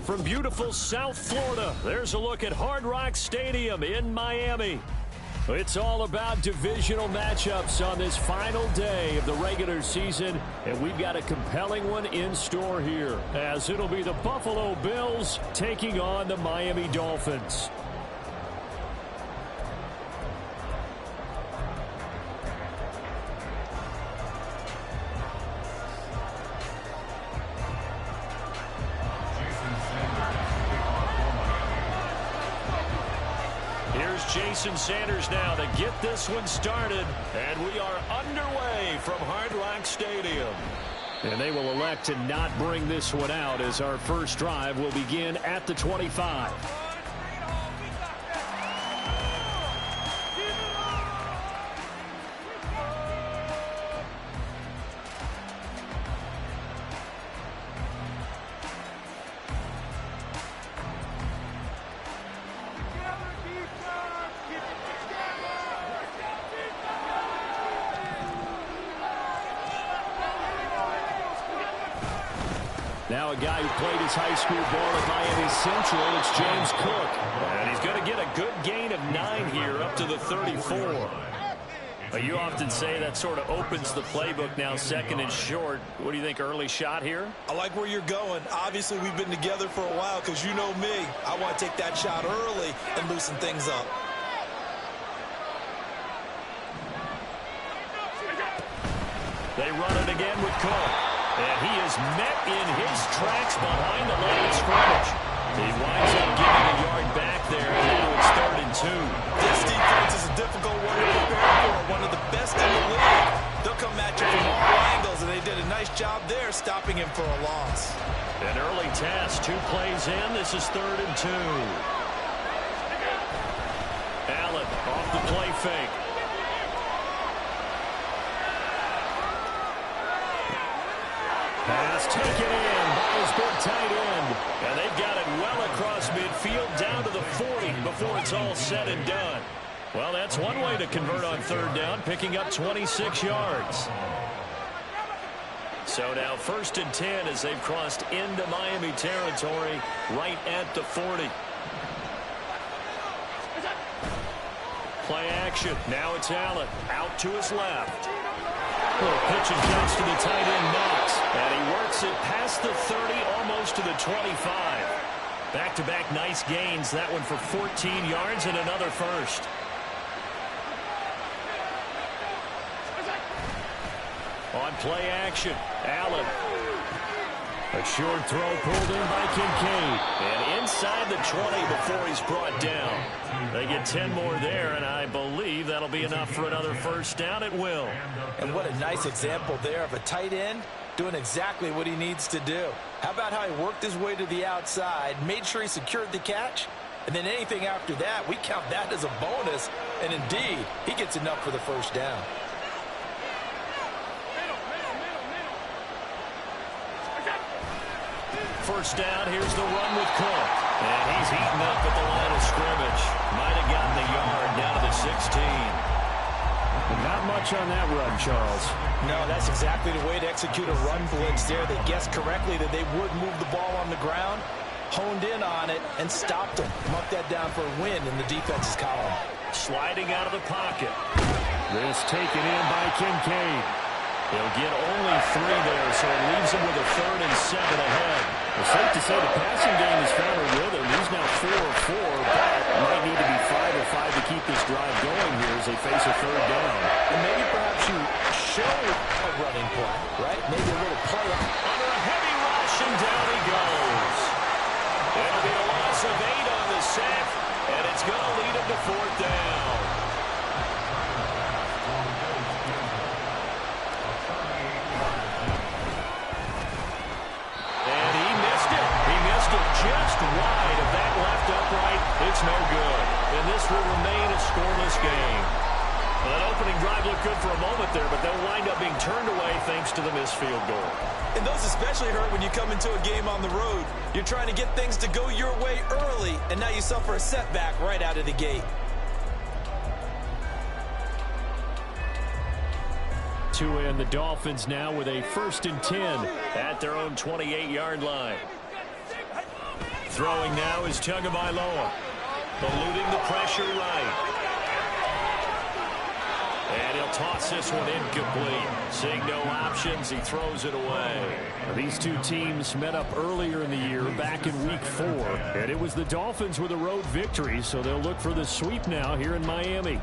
from beautiful South Florida, there's a look at Hard Rock Stadium in Miami. It's all about divisional matchups on this final day of the regular season, and we've got a compelling one in store here, as it'll be the Buffalo Bills taking on the Miami Dolphins. Jason Sanders now to get this one started, and we are underway from Hard Rock Stadium. And they will elect to not bring this one out, as our first drive will begin at the 25. Now a guy who played his high school ball at Miami Central, it's James Cook. And he's going to get a good gain of 9 here up to the 34. You often say that sort of opens the playbook now, second and short. What do you think, early shot here? I like where you're going. Obviously, we've been together for a while because you know me. I want to take that shot early and loosen things up. They run it again with Cook. And he is met in his tracks behind the line of scrimmage. He winds up getting a yard back there, and now it's 3rd and 2. This defense is a difficult one to prepare for, one of the best in the league. They'll come at you from all angles, and they did a nice job there stopping him for a loss. An early task, 2 plays in. This is 3rd and 2. Allen off the play fake. Pass taken in by his big tight end. And they've got it well across midfield down to the 40 before it's all said and done. Well, that's one way to convert on 3rd down, picking up 26 yards. So now 1st and 10 as they've crossed into Miami territory right at the 40. Play action. Now it's Allen out to his left. Pitch and catch to the tight end Knox. And he works it past the 30, almost to the 25. Back-to-back nice gains. That one for 14 yards and another first. On play action, Allen. A short throw pulled in by Kincaid. And inside the 20 before he's brought down. They get 10 more there, and I believe that'll be enough for another first down. It will. And what a nice example there of a tight end doing exactly what he needs to do. How about how he worked his way to the outside, made sure he secured the catch, and then anything after that, we count that as a bonus. And indeed, he gets enough for the first down. First down, here's the run with Cook. And he's eaten up at the line of scrimmage. Might have gotten the yard down to the 16. Not much on that run, Charles. No, that's exactly the way to execute a run blitz there. They guessed correctly that they would move the ball on the ground, honed in on it, and stopped him. Mark that down for a win in the defense's column. Sliding out of the pocket. This taken in by Kincaid. He'll get only 3 there, so it leaves him with a 3rd and 7 ahead. It's safe to say the passing game has found a rhythm. He's now 4 of 4, but might need to be 5 of 5 to keep this drive going here as they face a 3rd down. And maybe perhaps you show a running play, right? Maybe a little play. Under a heavy rush, and down he goes. It'll be a loss of 8 on the sack, and it's going to lead him to 4th down. Just wide of that left upright. It's no good. And this will remain a scoreless game. Well, that opening drive looked good for a moment there, but they'll wind up being turned away thanks to the missed field goal. And those especially hurt when you come into a game on the road. You're trying to get things to go your way early, and now you suffer a setback right out of the gate. To end the Dolphins now with a 1st and 10 at their own 28-yard line. Throwing now is Tagovailoa. Eluding the pressure right. And he'll toss this one incomplete. Seeing no options, he throws it away. These two teams met up earlier in the year, back in Week 4. And it was the Dolphins with a road victory, so they'll look for the sweep now here in Miami.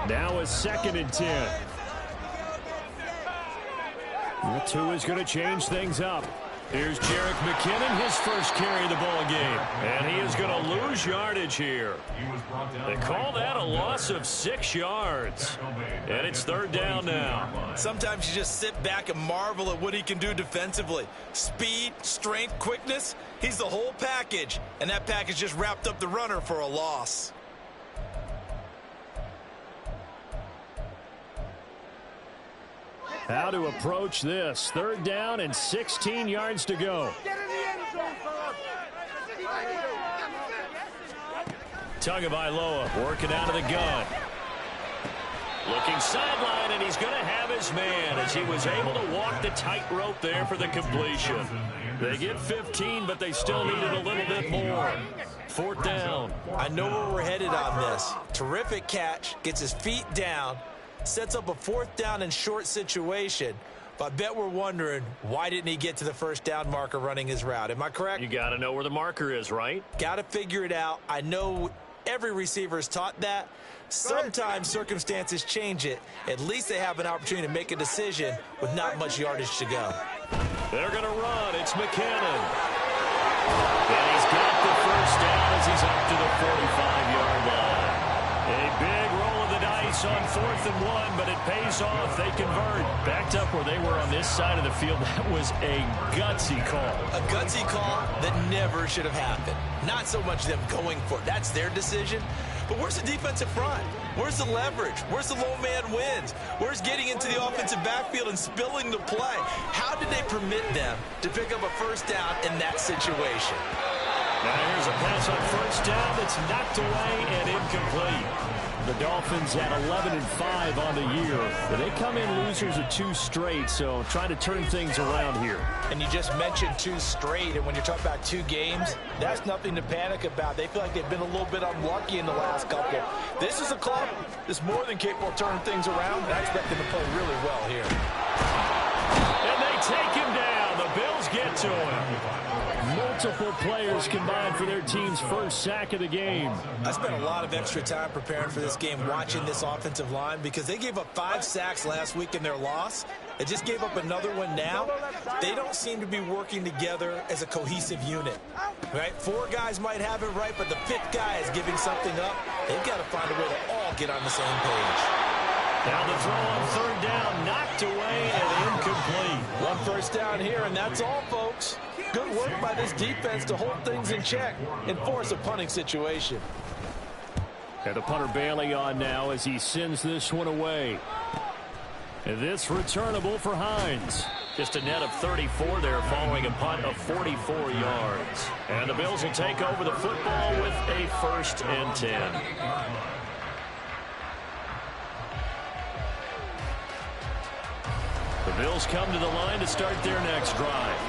Now a 2nd and 10. The two is going to change things up. Here's Jerick McKinnon, his first carry of the ball game. And he is going to lose yardage here. They call that a loss of 6 yards. And it's 3rd down now. Sometimes you just sit back and marvel at what he can do defensively. Speed, strength, quickness. He's the whole package. And that package just wrapped up the runner for a loss. How to approach this. 3rd down and 16 yards to go. Tagovailoa working out of the gun. Looking sideline, and he's going to have his man as he was able to walk the tightrope there for the completion. They get 15, but they still needed a little bit more. 4th down. I know where we're headed on this. Terrific catch, gets his feet down, sets up a 4th down and short situation. But I bet we're wondering, why didn't he get to the 1st down marker running his route? Am I correct? You got to know where the marker is, right? Got to figure it out. I know every receiver is taught that. Sometimes circumstances change it. At least they have an opportunity to make a decision with not much yardage to go. They're going to run. It's McKinnon. And he's got the 1st down as he's up to the 45-yard line. A big roll of the dice on 4th and 1, but it pays off. They convert. Backed up where they were on this side of the field. That was a gutsy call. A gutsy call that never should have happened. Not so much them going for it. That's their decision. But where's the defensive front? Where's the leverage? Where's the low man wins? Where's getting into the offensive backfield and spilling the play? How did they permit them to pick up a 1st down in that situation? Now here's a pass on 1st down that's knocked away and incomplete. The Dolphins at 11-5 on the year. They come in losers of 2 straight, so trying to turn things around here. And you just mentioned 2 straight, and when you're talking about 2 games, that's nothing to panic about. They feel like they've been a little bit unlucky in the last couple. This is a club that's more than capable of turning things around, and I expect them to play really well here. And they take him down. The Bills get to him. Multiple players combined for their team's 1st sack of the game. I spent a lot of extra time preparing for this game, watching this offensive line, because they gave up 5 sacks last week in their loss. They just gave up another one now. They don't seem to be working together as a cohesive unit. Right? 4 guys might have it right, but the 5th guy is giving something up. They've got to find a way to all get on the same page. Now the throw on 3rd down, knocked away and incomplete. 1 1st down here, and that's all, folks. Good work by this defense to hold things in check and force a punting situation. And the punter Bailey on now as he sends this one away. And this returnable for Hines. Just a net of 34 there following a punt of 44 yards. And the Bills will take over the football with a 1st and 10. The Bills come to the line to start their next drive.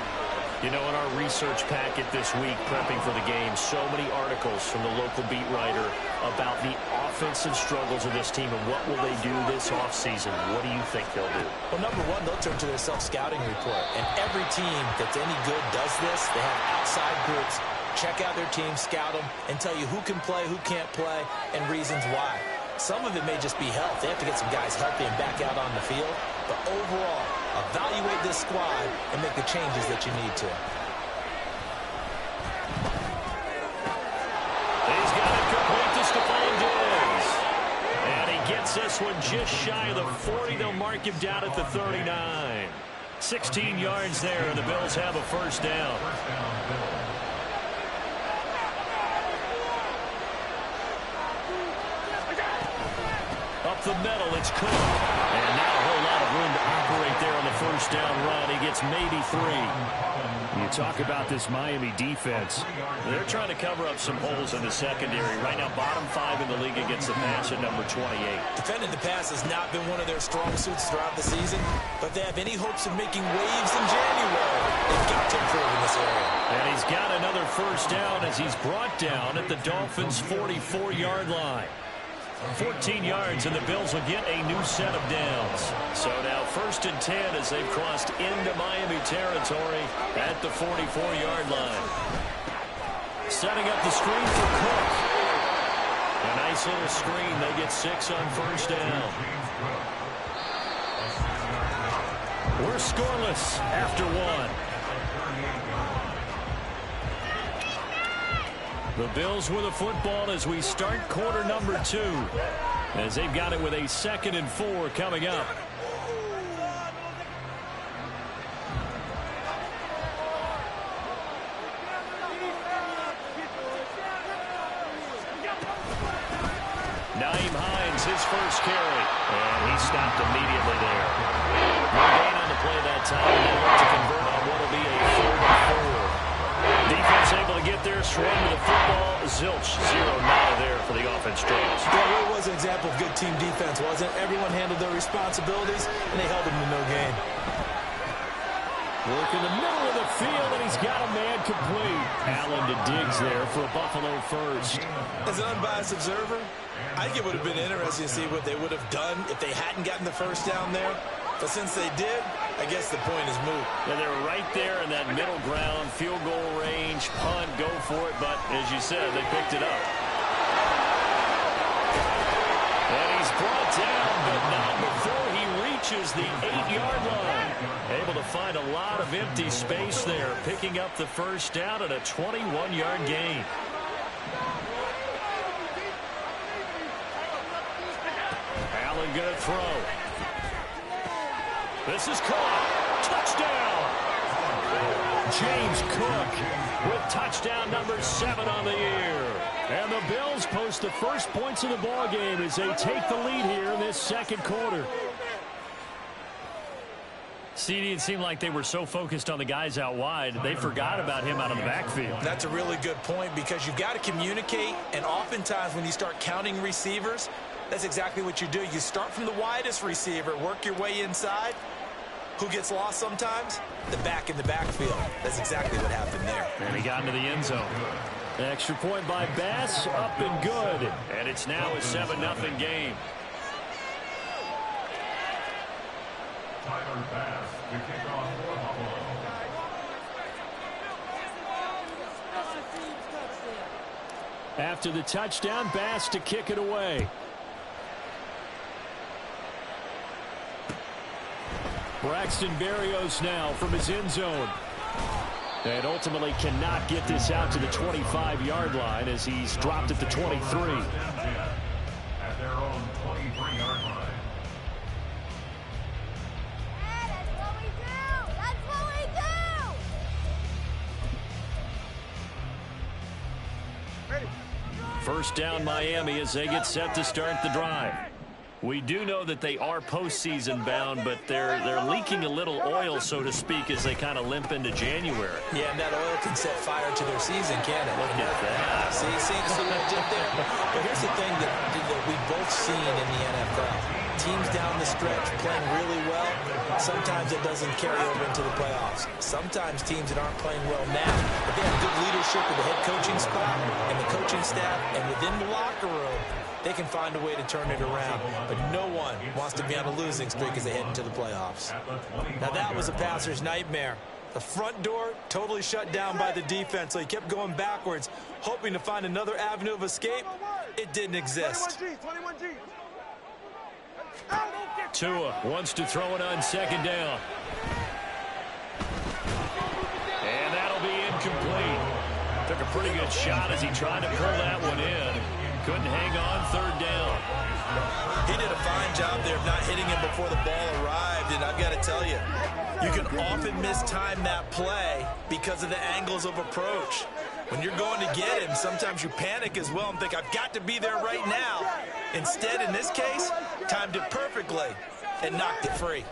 You know, in our research packet this week, prepping for the game, so many articles from the local beat writer about the offensive struggles of this team and what will they do this offseason. What do you think they'll do? Well, number one, they'll turn to their self-scouting report. And every team that's any good does this. They have outside groups, check out their team, scout them, and tell you who can play, who can't play, and reasons why. Some of it may just be health. They have to get some guys healthy and back out on the field. But overall, evaluate this squad and make the changes that you need to. He's got it complete to Stephon Diggs. And he gets this one just shy of the 40. They'll mark him down at the 39. 16 yards there, and the Bills have a 1st down. Up the middle, it's Cook. And now a whole lot of room to operate there on the first down run. He gets maybe 3. You talk about this Miami defense. They're trying to cover up some holes in the secondary. Right now, bottom 5 in the league against the pass at number 28. Defending the pass has not been one of their strong suits throughout the season, but if they have any hopes of making waves in January, they've got to improve in this area. And he's got another first down as he's brought down at the Dolphins' 44-yard line. 14 yards, and the Bills will get a new set of downs. So now 1st and 10 as they've crossed into Miami territory at the 44-yard line. Setting up the screen for Cook. A nice little screen. They get 6 on first down. We're scoreless after 1. The Bills with the football as we start quarter number 2. As they've got it with a 2nd and 4 coming up. Naeem Hines, his first carry. And he stopped immediately there. No gain on the play that time. And they look to convert on what will be a 3rd and 4. Defense able to get there, straight to the football. Zilch, 0 now there for the offense draws. Yeah, it was an example of good team defense, wasn't it? Everyone handled their responsibilities, and they held them to no gain. Work in the middle of the field, and he's got a man complete. Allen to Diggs there for a Buffalo first. As an unbiased observer, I think it would have been interesting to see what they would have done if they hadn't gotten the first down there. But since they did, I guess the point is moot. Yeah, they were right there in that middle ground, field goal range, punt, go for it. But as you said, they picked it up. And he's brought down, but not before he reaches the 8-yard line. Able to find a lot of empty space there, picking up the first down at a 21-yard gain. Allen going to throw. This is caught. Touchdown. James Cook with touchdown number 7 on the year. And the Bills post the first points of the ball game as they take the lead here in this second quarter. CD, it seemed like they were so focused on the guys out wide, they forgot about him out of the backfield. That's a really good point because you've got to communicate, and oftentimes when you start counting receivers, that's exactly what you do. You start from the widest receiver, work your way inside. Who gets lost sometimes? The back in the backfield. That's exactly what happened there. And he got into the end zone. An extra point by Bass, up and good. And it's now a 7-0 game. Tyler Bass to kick off for Buffalo. After the touchdown, Bass to kick it away. Braxton Berrios now from his end zone. And ultimately cannot get this out to the 25-yard line as he's dropped at the 23. At their own 23-yard line. First down Miami as they get set to start the drive. We do know that they are postseason bound, but they're leaking a little oil, so to speak, as they kind of limp into January. Yeah, and that oil can set fire to their season, can't it? Look at that. See what I did there? But here's the thing that we've both seen in the NFL. Teams down the stretch playing really well, sometimes it doesn't carry over into the playoffs. Sometimes teams that aren't playing well now, but they have good leadership in the head coaching spot and the coaching staff, and within the locker room, they can find a way to turn it around. But no one wants to be on a losing streak as they head into the playoffs. Now that was a passer's nightmare. The front door totally shut down by the defense, so he kept going backwards, hoping to find another avenue of escape. It didn't exist. 21G. Tua wants to throw it on second down. And that'll be incomplete. Took a pretty good shot as he tried to pull that one in. Couldn't hang on third down. He did a fine job there of not hitting him before the ball arrived, and I've got to tell you, you can often mistime that play because of the angles of approach. When you're going to get him, sometimes you panic as well and think, I've got to be there right now. Instead, in this case, timed it perfectly and knocked it free.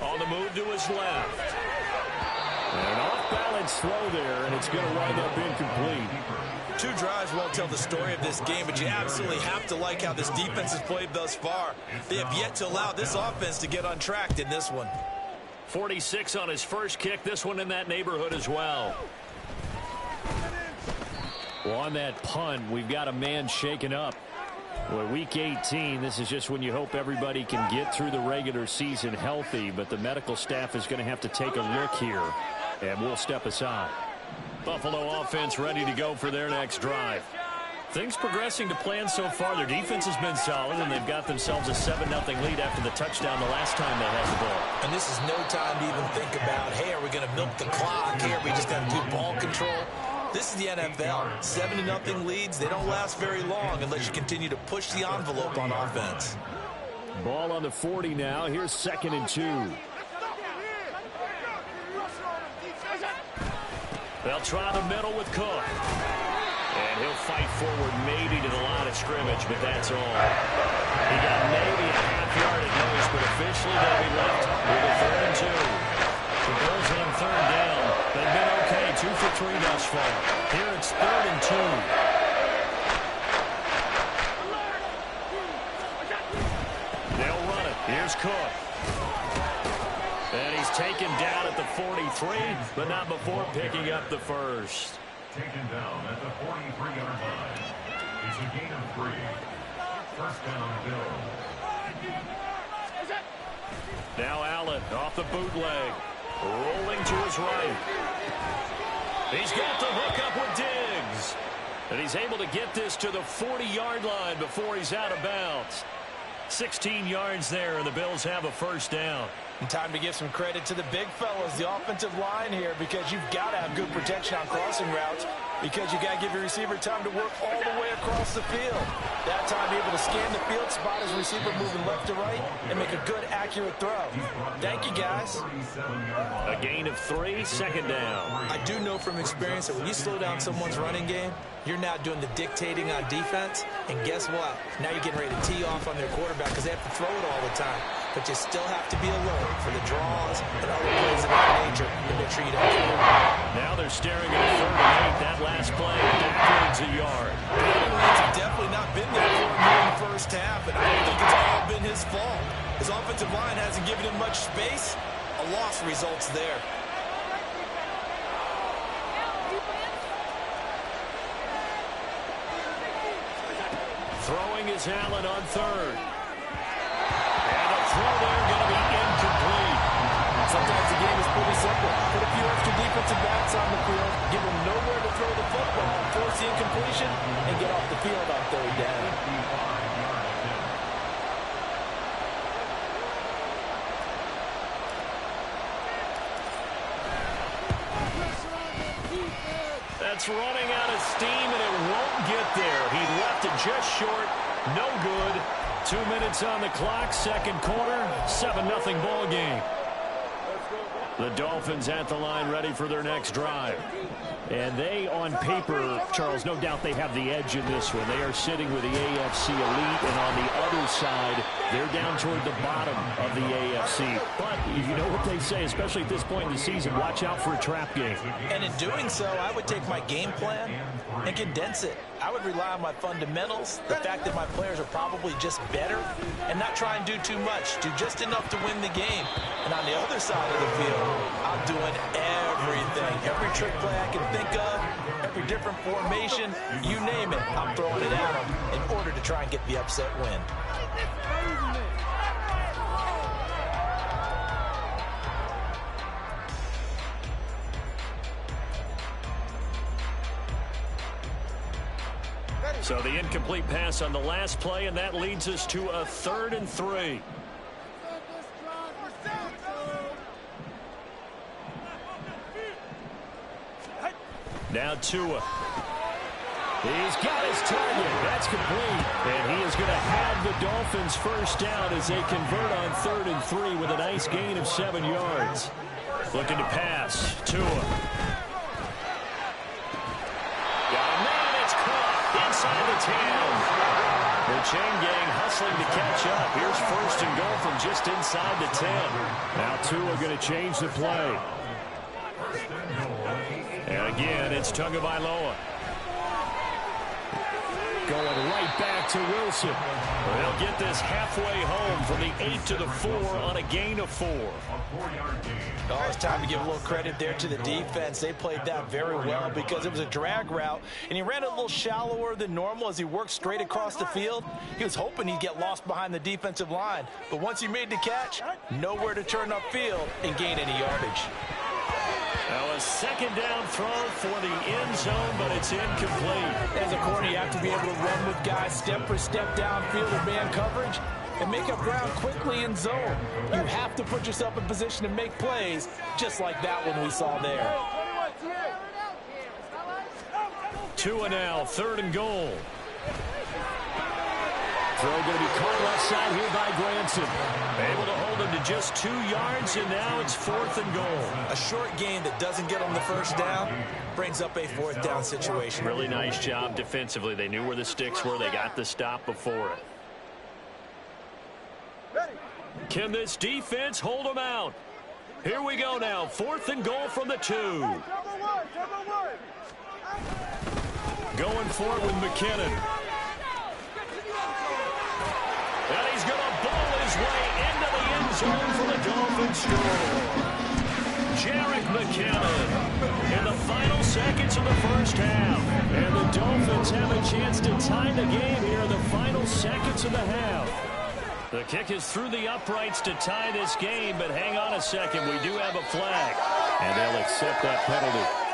On the move to his left. An off-balance throw there, and it's going to wind up incomplete. 2 drives won't tell the story of this game, but you absolutely have to like how this defense has played thus far. They have yet to allow this offense to get untracked in this one. 46 on his first kick, this one in that neighborhood as well. Well, on that punt, we've got a man shaken up. Well, week 18, this is just when you hope everybody can get through the regular season healthy, but the medical staff is going to have to take a look here, and we'll step aside. Buffalo offense ready to go for their next drive. Things progressing to plan so far. Their defense has been solid, and they've got themselves a 7-0 lead after the touchdown the last time they had the ball. And this is no time to even think about, hey, are we going to milk the clock? Hey, are we just going to do ball control? This is the NFL. 7-0 leads, they don't last very long unless you continue to push the envelope on offense. Ball on the 40 now. Here's 2nd and 2. They'll try the middle with Cook. And he'll fight forward maybe to the line of scrimmage, but that's all. He got maybe a half yard at most, but officially they'll be left with a 3rd and 2. The Bills on 3rd down. They've been okay, 2 for 3 thus far. Here it's 3rd and 2. They'll run it. Here's Cook. And he's taken down at the 43, but not before picking up the first. Taken down at the 43-yard line. It's a gain of 3. First down, Bills. Now Allen off the bootleg. Rolling to his right. He's got the hook up with Diggs. And he's able to get this to the 40-yard line before he's out of bounds. 16 yards there, and the Bills have a first down. And time to give some credit to the big fellas, the offensive line here, because you've got to have good protection on crossing routes, because you got to give your receiver time to work all the way across the field. That time, be able to scan the field, spot his receiver moving left to right, and make a good, accurate throw. Thank you, guys. A gain of 3, 2nd down. I do know from experience that when you slow down someone's running game, you're now doing the dictating on defense, and guess what? Now you're getting ready to tee off on their quarterback because they have to throw it all the time. But you still have to be alert for the draws and other plays of that nature to make sure you don't throw it. Now they're staring at 3rd and 8. That last play, backwards a yard. The Raiders have definitely not been there for him in the first half, and I don't think it's all been his fault. His offensive line hasn't given him much space. A loss results there. Throwing is Allen on 3rd. And the throw there going to be incomplete. Sometimes the game is pretty simple. Put a few extra defensive backs on the field, give them nowhere to throw the football, force the incompletion, and get off the field on 3rd down. That's running out of steam, and it won't get there. He left it just short. No good. 2 minutes on the clock, 2nd quarter, 7-0 ball game. The Dolphins at the line ready for their next drive. And they, on paper, Charles, no doubt they have the edge in this one. They are sitting with the AFC elite, and on the other side, they're down toward the bottom of the AFC. But you know what they say, especially at this point in the season, watch out for a trap game. And in doing so, I would take my game plan and condense it. I would rely on my fundamentals, the fact that my players are probably just better, and not try and do too much, do just enough to win the game. And on the other side of the field, I'm doing everything. Every trick play I can think of, every different formation, you name it, I'm throwing it at them in order to try and get the upset win. So the incomplete pass on the last play, and that leads us to a 3rd and 3. Now Tua. He's got his target. That's complete. And he is going to have the Dolphins first down as they convert on 3rd and 3 with a nice gain of 7 yards. Looking to pass. Tua. Inside the 10. The chain gang hustling to catch up. Here's 1st and goal from just inside the 10. Now Tua going to change the play. And again, it's Tagovailoa. Going right back to Wilson. They'll get this halfway home from the 8 to the 4 on a gain of 4. Oh, it's time to give a little credit there to the defense. They played that very well because it was a drag route, and he ran a little shallower than normal as he worked straight across the field. He was hoping he'd get lost behind the defensive line, but once he made the catch, nowhere to turn upfield and gain any yardage. Now a second down throw for the end zone, but it's incomplete. As a corner, you have to be able to run with guys step for step downfield in man coverage and make up ground quickly in zone. You have to put yourself in position to make plays, just like that one we saw there. Tua now, 3rd and goal. Throw going to be caught left side here by Granson. Able to hold him to just 2 yards, and now it's 4th and goal. A short gain that doesn't get him the first down brings up a 4th down situation. Really nice job defensively. They knew where the sticks were. They got the stop before it. Can this defense hold them out? Here we go now. 4th and goal from the 2. Going for it with McKinnon. And he's going to bowl his way into the end zone for the Dolphins score. Jerick McKinnon in the final seconds of the first half. And the Dolphins have a chance to tie the game here in the final seconds of the half. The kick is through the uprights to tie this game, but hang on a second. We do have a flag. And they'll accept that penalty.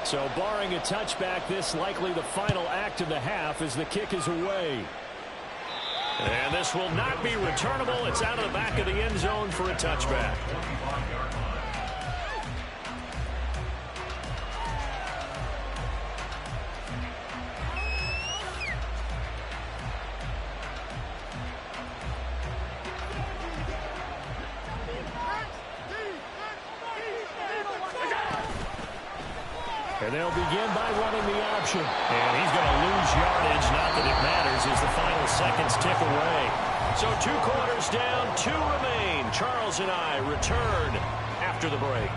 So barring a touchback, this likely the final act of the half as the kick is away. And this will not be returnable. It's out of the back of the end zone for a touchback. And they'll begin by running the option. And he's going to lose yardage. Not that it matters as the final seconds tick away. So 2 quarters down, 2 remain. Charles and I return after the break.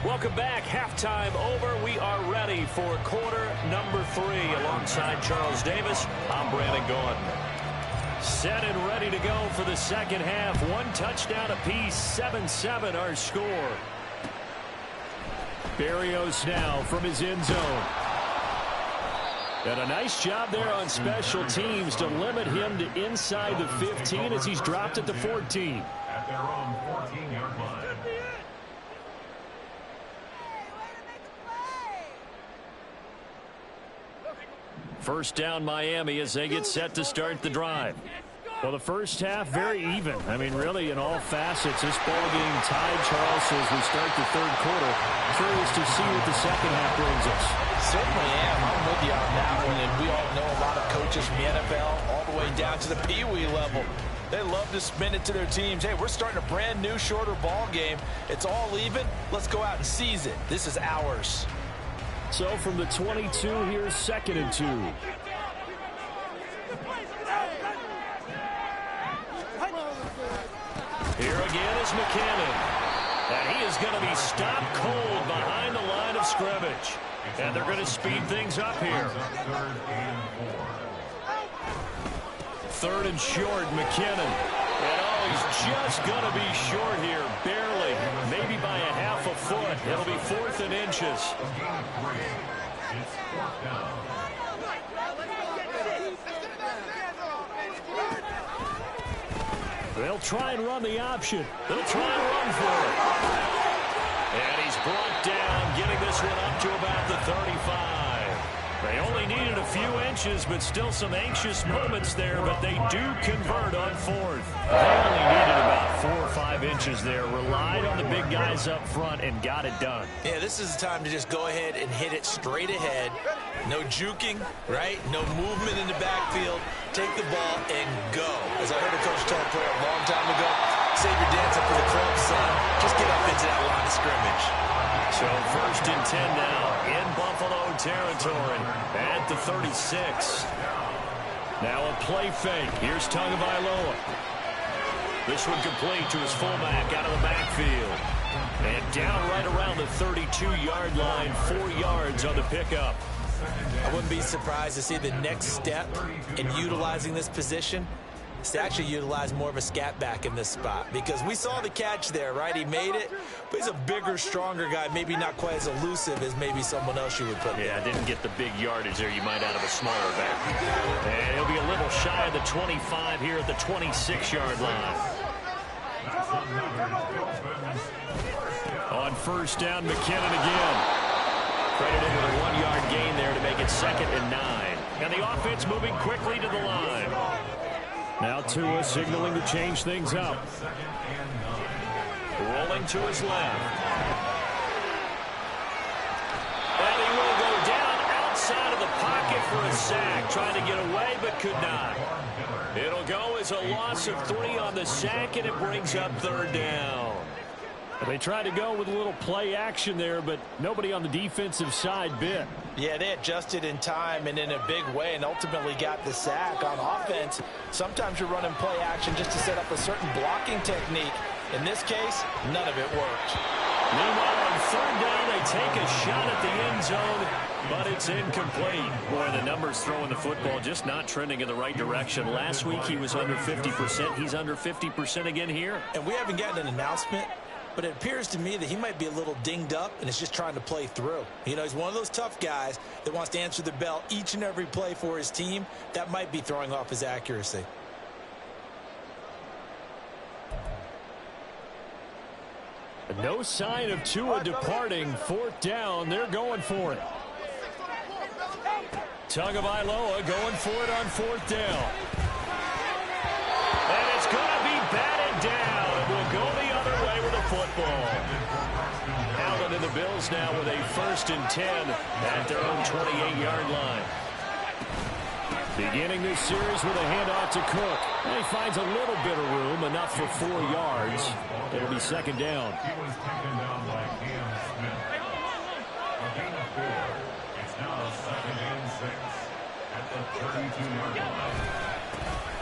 Welcome back. Halftime over. We are ready for quarter number 3. Alongside Charles Davis, I'm Brandon Gaudin. Set and ready to go for the second half. 1 touchdown apiece, 7-7 our score. Berrios now from his end zone. And a nice job there on special teams to limit him to inside the 15 as he's dropped at the 14. At their own 14-yard line. First down Miami as they get set to start the drive. Well, the first half, very even. I mean, really, in all facets, this ball game tied, Charles, as we start the 3rd quarter. Curious to see what the second half brings us. Certainly am. I'm with you on that one. And we all know a lot of coaches from the NFL all the way down to the Pee-wee level. They love to spin it to their teams. Hey, we're starting a brand new, shorter ball game. It's all even. Let's go out and seize it. This is ours. So from the 22, here's 2nd and 2. Here again is McKinnon. And he is going to be stopped cold behind the line of scrimmage. And they're going to speed things up here. 3rd and short, McKinnon. And oh, he's just going to be short here, barely, maybe by a half a foot. It'll be 4th and inches. They'll try and run the option. They'll try and run for it. And he's brought down, getting this one up to about the 35. They only needed a few inches, but still some anxious moments there, but they do convert on fourth. They only needed about 4 or 5 inches there, relied on the big guys up front, and got it done. Yeah, this is the time to just go ahead and hit it straight ahead. No juking, right? No movement in the backfield. Take the ball and go. As I heard a coach tell a player a long time ago, save your dancing for the club, son. Just get up into that line of scrimmage. So 1st and 10 now in Buffalo territory at the 36. Now a play fake. Here's Tagovailoa. This one complete to his fullback out of the backfield. And down right around the 32-yard line, 4 yards on the pickup. I wouldn't be surprised to see the next step in utilizing this position is to actually utilize more of a scat back in this spot, because we saw the catch there, right? He made it, but he's a bigger, stronger guy, maybe not quite as elusive as maybe someone else you would put there. Yeah, didn't get the big yardage there you might out of a smaller back. And he'll be a little shy of the 25 here at the 26-yard line. On 1st down, McKinnon again. Credited with a 1-yard gain there to make it 2nd and 9. And the offense moving quickly to the line. Now Tua signaling to change things up. Rolling to his left. And he will go down outside of the pocket for a sack. Trying to get away, but could not. It'll go as a loss of 3 on the sack, and it brings up 3rd down. They tried to go with a little play action there, but nobody on the defensive side bit. Yeah, they adjusted in time and in a big way and ultimately got the sack. On offense, sometimes you're running play action just to set up a certain blocking technique. In this case, none of it worked. Meanwhile, on 3rd down, they take a shot at the end zone, but it's incomplete. Boy, the numbers throwing the football just not trending in the right direction. Last week, he was under 50%. He's under 50% again here. And we haven't gotten an announcement, but it appears to me that he might be a little dinged up and is just trying to play through. You know, he's one of those tough guys that wants to answer the bell each and every play for his team. That might be throwing off his accuracy. No sign of Tua departing. 4th down. They're going for it. Tagovailoa going for it on 4th down. And it's going to be batted down. It will go the other way with the football. Allen and the Bills now with a 1st and 10 at their own 28-yard line. Beginning this series with a handoff to Cook. And he finds a little bit of room, enough for 4 yards. It'll be 2nd down. He was taken down by Cam Smith. A gain of 4. It's now 2nd and 6 at the 32-yard line.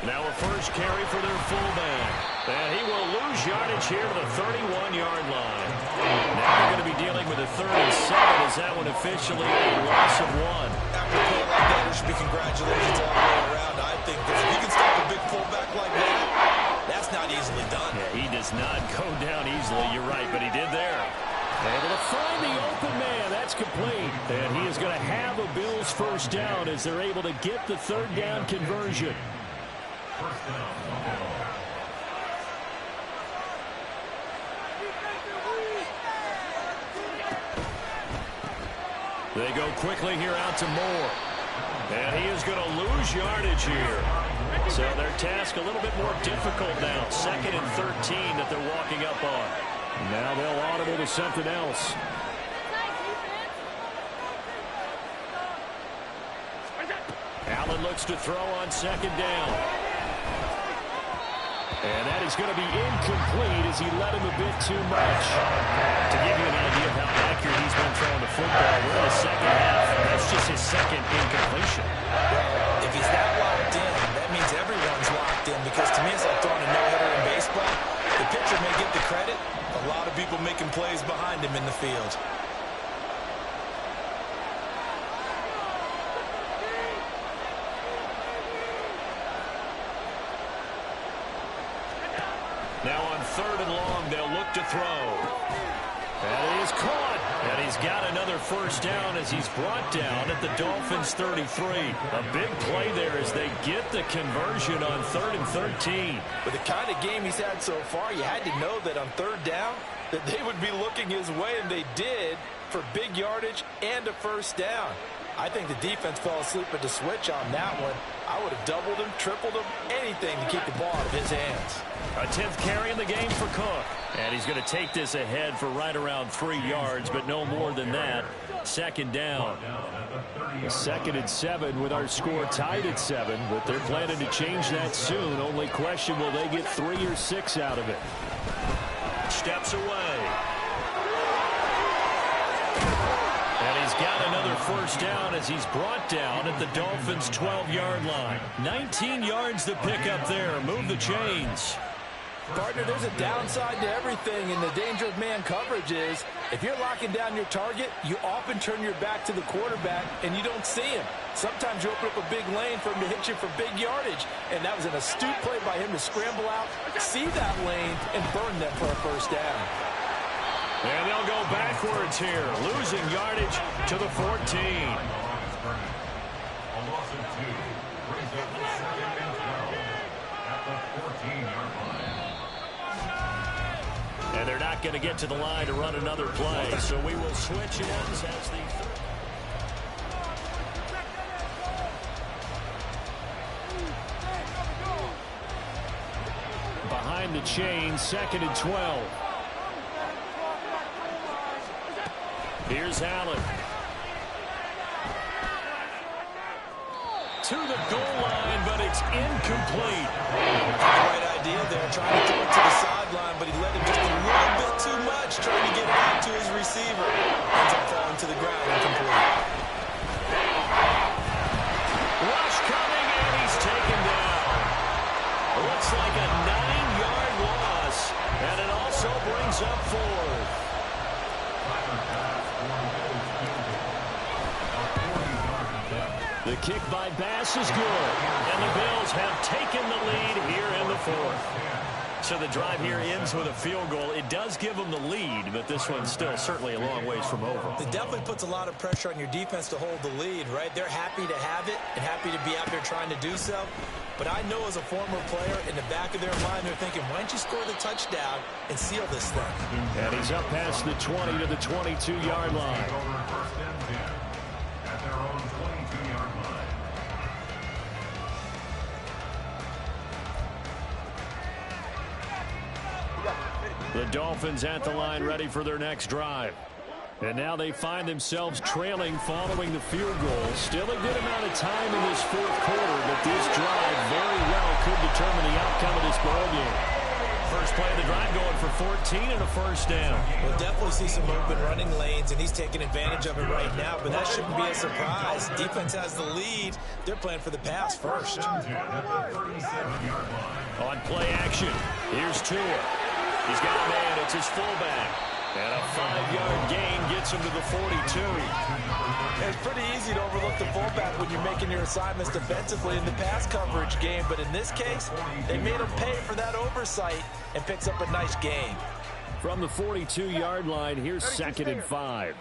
Now a first carry for their fullback. And he will lose yardage here to the 31-yard line. Now they're going to be dealing with a 3rd and 7 as that one officially a loss of 1. After a play like that, there should be congratulations all the way around, I think. Because if you can stop a big fullback like that, that's not easily done. Yeah, he does not go down easily. You're right, but he did there. Able to find the open man. That's complete. And he is going to have a Bills 1st down as they're able to get the 3rd down conversion. 1st down, Buffalo. They go quickly here out to Moore. And he is going to lose yardage here. So their task a little bit more difficult now. 2nd and 13 that they're walking up on. Now they'll audible to something else. Allen looks to throw on 2nd down. And that is going to be incomplete as he led him a bit too much. To give you an idea of how accurate he's been throwing the football, we're in the 2nd half. That's just his 2nd incompletion. If he's that locked in, that means everyone's locked in, because to me it's like throwing a no-hitter in baseball. The pitcher may get the credit. A lot of people making plays behind him in the field. Now on 3rd and long, they'll look to throw. And he is caught. And he's got another 1st down as he's brought down at the Dolphins' 33. A big play there as they get the conversion on 3rd and 13. With the kind of game he's had so far, you had to know that on 3rd down that they would be looking his way, and they did, for big yardage and a 1st down. I think the defense fell asleep at the switch on that one. I would have doubled him, tripled him, anything to keep the ball out of his hands. A 10th carry in the game for Cook. And he's going to take this ahead for right around 3 yards, but no more than that. Second down. 2nd and 7 with our score tied at 7, but they're planning to change that soon. Only question, will they get 3 or 6 out of it? Steps away. And he's got another first down as he's brought down at the Dolphins' 12-yard line. 19 yards to pick up there. Move the chains. Partner, there's a downside to everything, and the danger of man coverage is if you're locking down your target, you often turn your back to the quarterback and you don't see him. Sometimes you open up a big lane for him to hit you for big yardage, and that was an astute play by him to scramble out, see that lane, and burn them for a first down. And they'll go backwards here, losing yardage to the 14. A loss of 2 brings up 2nd and 12 at the 14-yard line. And they're not going to get to the line to run another play, so we will switch ends as the behind the chain, 2nd and 12. Here's Allen. To the goal line, but it's incomplete. Great idea there, trying to throw it to the sideline, but he let him just a little bit too much, trying to get it out to his receiver. Ends up falling to the ground, incomplete. Rush coming, and he's taken down. Looks like a 9-yard loss, and it also brings up 4th. The kick by Bass is good, and the Bills have taken the lead here in the 4th. So the drive here ends with a field goal. It does give them the lead, but this one's still certainly a long ways from over. It definitely puts a lot of pressure on your defense to hold the lead, right? They're happy to have it and happy to be out there trying to do so. But I know as a former player, in the back of their mind, they're thinking, why don't you score the touchdown and seal this thing? And he's up past the 20 to the 22-yard line. First and 10 at their own 22-yard line. The Dolphins at the line ready for their next drive. And now they find themselves trailing following the field goal. Still a good amount of time in this 4th quarter, but this drive very well could determine the outcome of this ballgame. First play of the drive going for 14 and a first down. We'll definitely see some open running lanes, and he's taking advantage of it right now, but that shouldn't be a surprise. Defense has the lead. They're playing for the pass first. On play action, here's Tua. He's got a man. It's his fullback. And a 5-yard gain gets him to the 42. It's pretty easy to overlook the fullback when you're making your assignments defensively in the pass coverage game. But in this case, they made him pay for that oversight and picks up a nice gain. From the 42-yard line, here's 2nd and 5.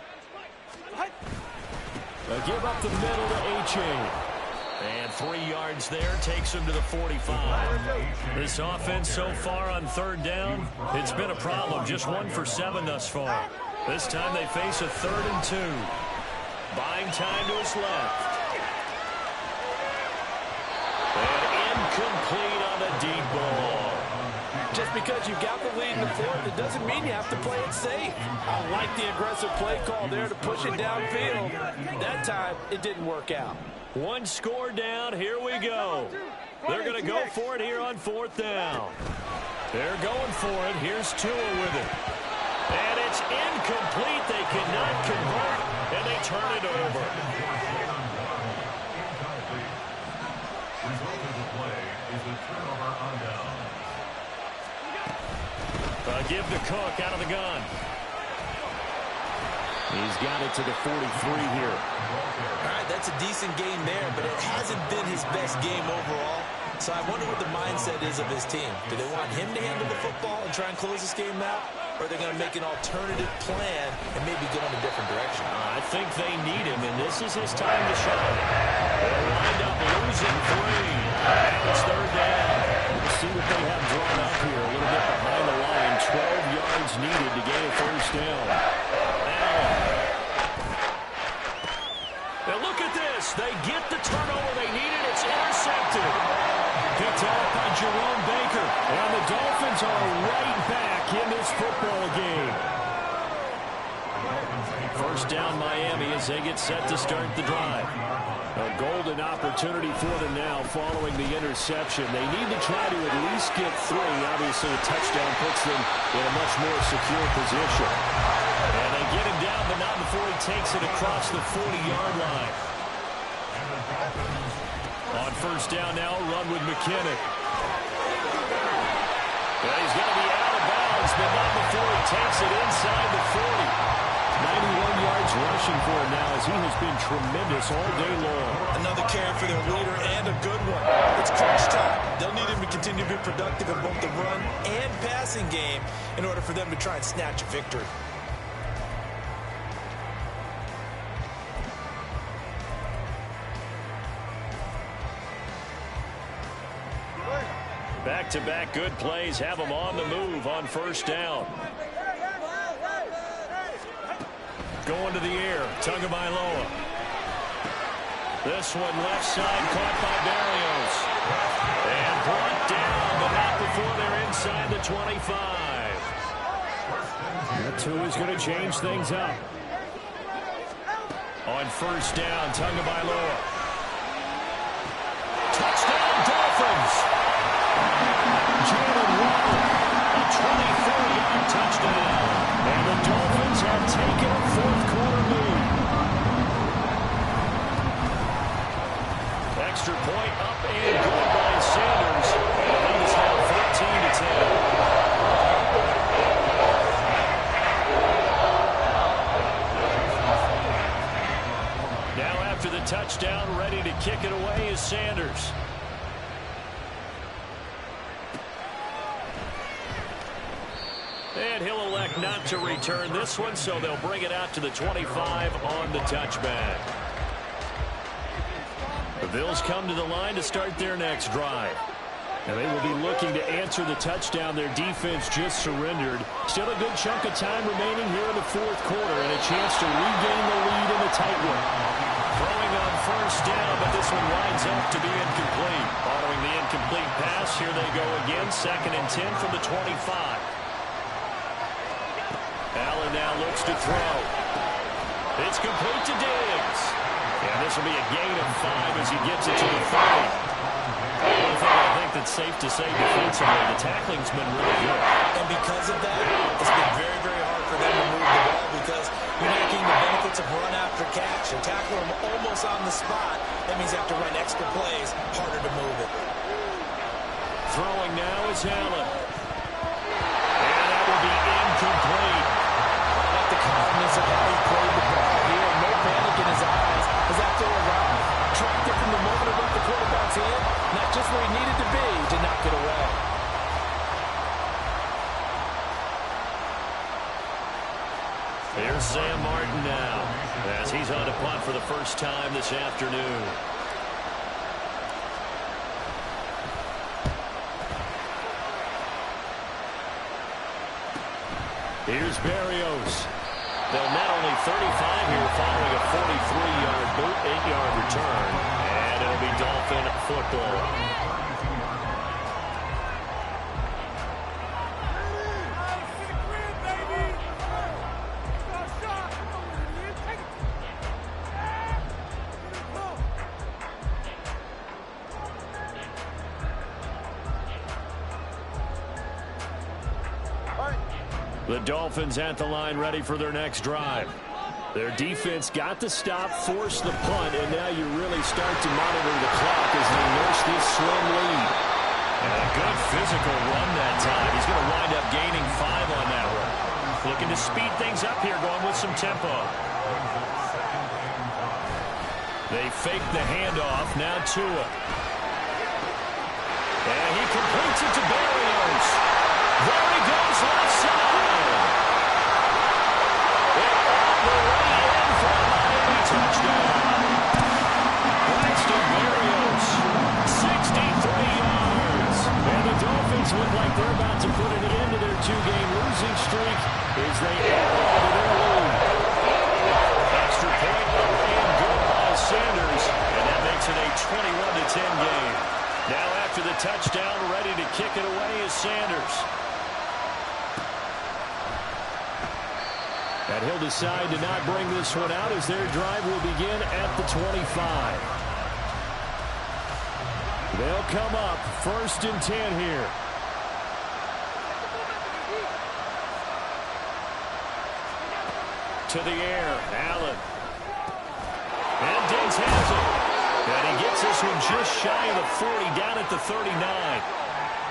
A give up the middle to H.A. And 3 yards there takes him to the 45. This offense so far on 3rd down, it's been a problem. Just 1 for 7 thus far. This time they face a 3rd and 2. Buying time to his left. And incomplete on the deep ball. Just because you got the lead in the 4th, it doesn't mean you have to play it safe. I like the aggressive play call there to push it downfield. That time, it didn't work out. 1 score down. Here we go. They're going to go for it here on 4th down. They're going for it. Here's Tua with it. And it's incomplete. They cannot convert, and they turn it over. Result of the play is a turnover on down. Give to Cook out of the gun. He's got it to the 43 here. All right, that's a decent game there, but it hasn't been his best game overall. So I wonder what the mindset is of his team. Do they want him to handle the football and try and close this game out? Or are they going to make an alternative plan and maybe go in a different direction? I think they need him, and this is his time to shine. They'll wind up losing 3. It's 3rd down. We'll see what they have drawn up here. A little bit behind the line. 12 yards needed to gain a first down. It looks look at this. They get the turnover they needed. It's intercepted. Picked off by Jerome Baker. And the Dolphins are right back in this football game. First down Miami as they get set to start the drive. A golden opportunity for them now following the interception. They need to try to at least get 3. Obviously, a touchdown puts them in a much more secure position. And they get him down, but not before he takes it across the 40-yard line. On first down now, run with McKinnon. Well, he's going to be out of bounds, but not before he takes it inside the 40. 91 yards rushing for him now as he has been tremendous all day long. Another carry for their leader and a good one. It's crunch time. They'll need him to continue to be productive in both the run and passing game in order for them to try and snatch a victory. Back-to-back good plays have them on the move on first down. Going to the air, Tagovailoa. This one left side caught by Berrios. And brought down, but not before they're inside the 25. That too is going to change things up. On first down, Tagovailoa. Touchdown, Dolphins! Jalen Waddle, a 24-yard touchdown. And the Dolphins have taken a fourth-quarter lead. Extra point up and good by Sanders. And the lead is now 13-10. Now after the touchdown, ready to kick it away is Sanders. And he'll elect not to return this one, so they'll bring it out to the 25 on the touchback. The Bills come to the line to start their next drive. And they will be looking to answer the touchdown their defense just surrendered. Still a good chunk of time remaining here in the fourth quarter and a chance to regain the lead in the tight one. Throwing on first down, but this one winds up to be incomplete. Following the incomplete pass, here they go again, 2nd and 10 from the 25. Allen now looks to throw. It's complete to Diggs. And this will be a gain of 5 as he gets it to the 30. One thing I think that's safe to say defensively, the tackling's been really good. And because of that, it's been very, very hard for them to move the ball because you're not getting the benefits of run after catch. And tackle them almost on the spot. That means you have to run extra plays, harder to move it. Throwing now is Allen. And that will be incomplete. The calmness of how he played the ball here. No panic in his eyes as that throw around. Tracked it from the moment it went the quarterback's hand. Not just where he needed to be to knock it away. Here's Sam Martin now as he's on to punt for the first time this afternoon. Here's Berrios. They'll net only 35 here following a 43-yard boot, 8-yard return. And it'll be Dolphin football. The Dolphins at the line ready for their next drive. Their defense got the stop, forced the punt, and now you really start to monitor the clock as they nurse this slim lead. And a good physical run that time. He's going to wind up gaining 5 on that one. Looking to speed things up here, going with some tempo. They fake the handoff, now Tua. And he completes it to Berrios. There he goes, left side. Touchdown. Braxton Berrios, 63 yards. And the Dolphins look like they're about to put an end to their 2-game losing streak as they add on to their lead. Extra point up and good by Sanders. 21-10 game. Now after the touchdown, ready to kick it away is Sanders. And he'll decide to not bring this one out as their drive will begin at the 25. They'll come up 1st and 10 here. To the air, Allen. And Diggs has it. And he gets this one just shy of the 40, down at the 39.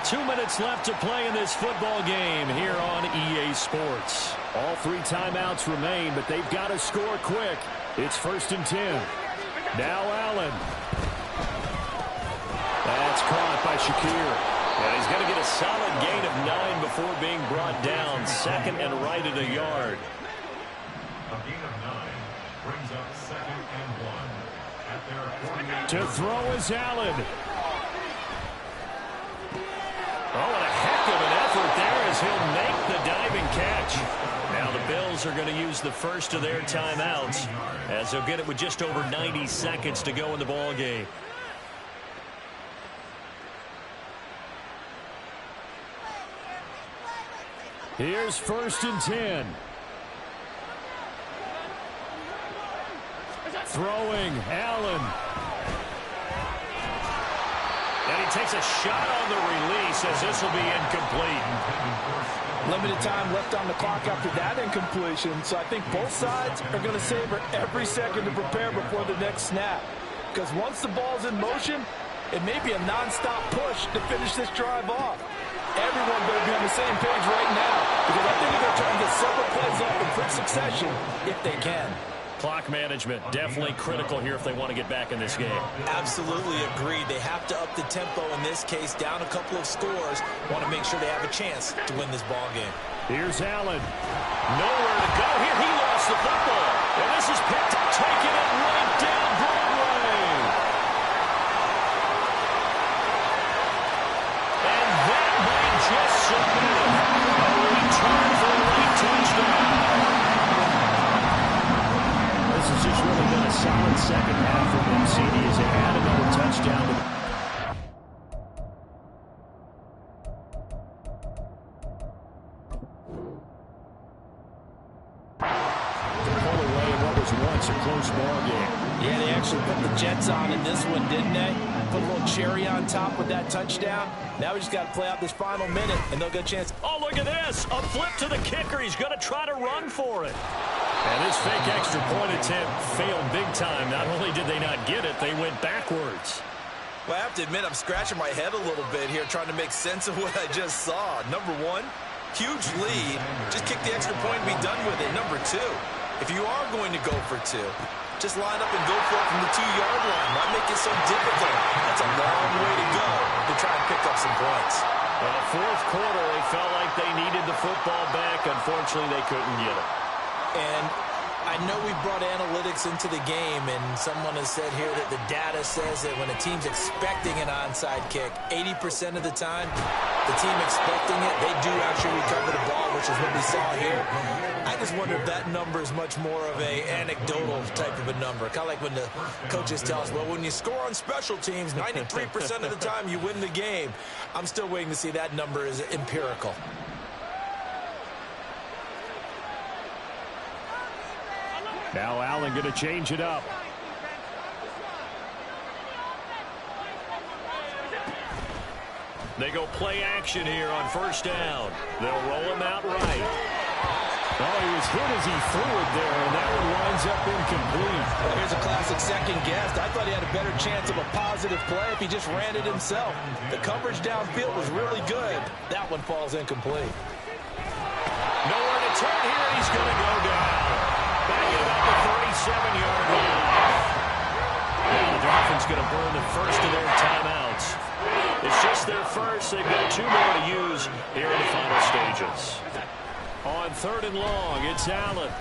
2 minutes left to play in this football game here on EA Sports. All 3 timeouts remain, but they've got to score quick. It's 1st and 10. Now Allen. That's caught by Shakir. And he's going to get a solid gain of 9 before being brought down. 2nd and right at a yard. A gain of 9 brings up 2nd and 1 at their 48. To throw is Allen. Oh, and a heck of an effort there as he'll make the diving catch. Now the Bills are going to use the first of their timeouts as they'll get it with just over 90 seconds to go in the ball game. Here's 1st and 10. Throwing, Allen. And he takes a shot on the release as this will be incomplete. Limited time left on the clock after that incompletion, so I think both sides are going to savor every second to prepare before the next snap. Because once the ball's in motion, it may be a nonstop push to finish this drive off. Everyone better be on the same page right now, because I think they're trying to get several plays off in quick succession if they can. Clock management definitely critical here if they want to get back in this game. Absolutely agreed. They have to up the tempo in this case, down a couple of scores. Want to make sure they have a chance to win this ball game. Here's Allen. Nowhere to go here. He lost the football. And this is picked up, taking it right down Broadway. And that might just submit it. A return for a late touchdown. This has just really been a solid second half for them. CD as they add another touchdown. To pull away in what was once a close ball game. Yeah, they actually put the Jets on in this one, didn't they? Put a little cherry on top with that touchdown. Now we just got to play out this final minute, and they'll get a chance. Oh, look at this. A flip to the kicker. He's going to try to run for it. And this fake extra point attempt failed big time. Not only did they not get it, they went backwards. Well, I have to admit, I'm scratching my head a little bit here trying to make sense of what I just saw. Number one, huge lead. Just kick the extra point and be done with it. Number two, if you are going to go for 2, just line up and go for it from the 2-yard line. Not make it so difficult. That's a long way to go to try and pick up some points. Well, 4th quarter, they felt like they needed the football back. Unfortunately, they couldn't get it. And I know we brought analytics into the game, and someone has said here that the data says that when a team's expecting an onside kick, 80% of the time, the team expecting it, they do actually recover the ball, which is what we saw here. I just wonder if that number is much more of a anecdotal type of a number. Kind of like when the coaches tell us, well, when you score on special teams, 93% of the time you win the game. I'm still waiting to see that number is empirical. Now Allen going to change it up. They go play action here on 1st down. They'll roll him out right. Oh, he was hit as he threw it there, and that one winds up incomplete. Well, here's a classic second guess. I thought he had a better chance of a positive play if he just ran it himself. The coverage downfield was really good. That one falls incomplete. Nowhere to turn here. He's going to go down. Back at about the 37-yard line. Now the Dolphins going to burn the first of their timeouts. It's just their first. They've got 2 more to use here in the final stages. On 3rd and long, it's Allen.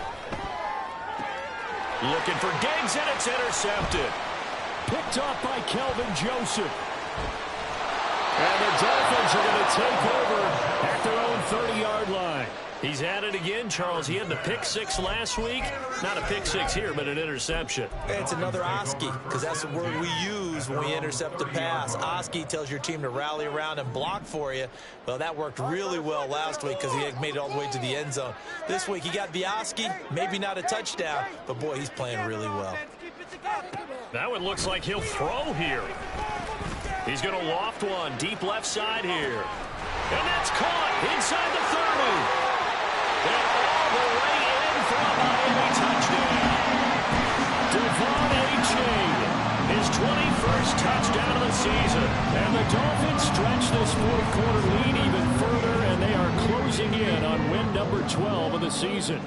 Looking for Diggs, and it's intercepted. Picked up by Kelvin Joseph. And the Dolphins are going to take over at their own 30-yard line. He's at it again, Charles. He had the pick six last week. Not a pick six here, but an interception. It's another Oski, because that's the word we use when we intercept a pass. Oski tells your team to rally around and block for you. Well, that worked really well last week because he had made it all the way to the end zone. This week, he got the Oski, maybe not a touchdown, but, boy, he's playing really well. That one looks like he'll throw here. He's going to loft one deep left side here. And that's caught inside the 30. And all the way in for a Miami touchdown. Devon A-Chain, his 21st touchdown of the season. And the Dolphins stretch this fourth quarter lead even further, and they are closing in on win number 12 of the season.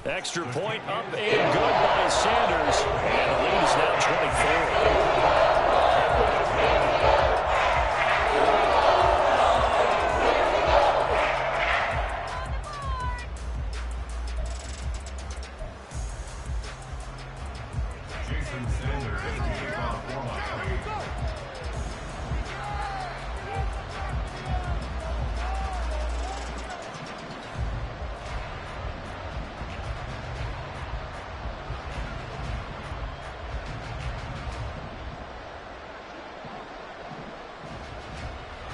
Extra point up and good by Sanders. And the lead is now 24.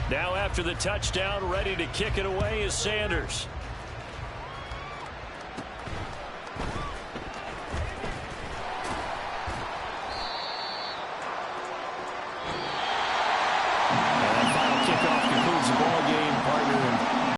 Now after the touchdown, ready to kick it away is Sanders.